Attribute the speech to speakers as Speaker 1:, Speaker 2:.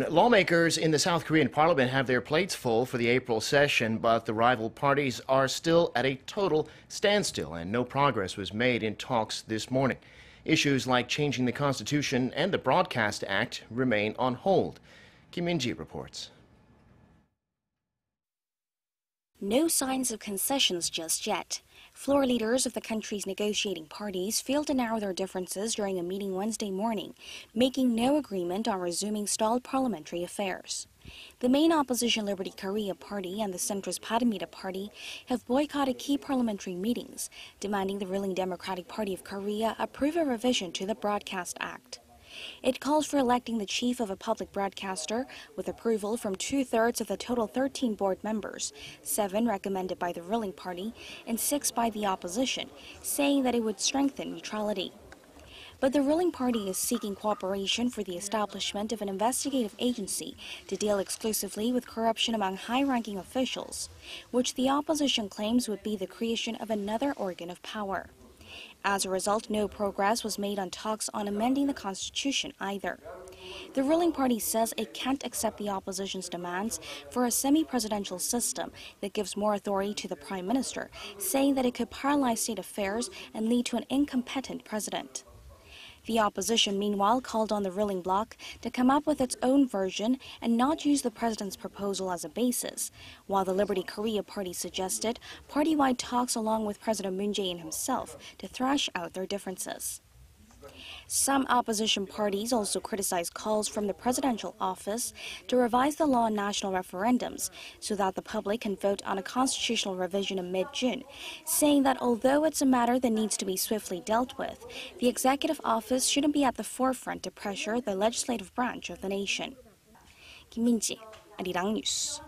Speaker 1: Lawmakers in the South Korean parliament have their plates full for the April session, but the rival parties are still at a total standstill, and no progress was made in talks this morning. Issues like changing the Constitution and the Broadcast Act remain on hold. Kim Min-ji reports.
Speaker 2: No signs of concessions just yet. Floor leaders of the country's negotiating parties failed to narrow their differences during a meeting Wednesday morning, making no agreement on resuming stalled parliamentary affairs. The main opposition Liberty Korea Party and the centrist Bareun Mirae Party have boycotted key parliamentary meetings, demanding the ruling Democratic Party of Korea approve a revision to the Broadcast Act. It calls for electing the chief of a public broadcaster with approval from 2/3 of the total 13 board members, 7 recommended by the ruling party and 6 by the opposition, saying that it would strengthen neutrality. But the ruling party is seeking cooperation for the establishment of an investigative agency to deal exclusively with corruption among high-ranking officials, which the opposition claims would be the creation of another organ of power. As a result, no progress was made on talks on amending the Constitution either. The ruling party says it can't accept the opposition's demands for a semi-presidential system that gives more authority to the Prime Minister, saying that it could paralyze state affairs and lead to an incompetent president. The opposition, meanwhile, called on the ruling bloc to come up with its own version and not use the president's proposal as a basis, while the Liberty Korea Party suggested party-wide talks along with President Moon Jae-in himself to thrash out their differences. Some opposition parties also criticized calls from the presidential office to revise the law on national referendums so that the public can vote on a constitutional revision in mid-June, saying that although it's a matter that needs to be swiftly dealt with, the executive office shouldn't be at the forefront to pressure the legislative branch of the nation. Kim Min-ji, Arirang News.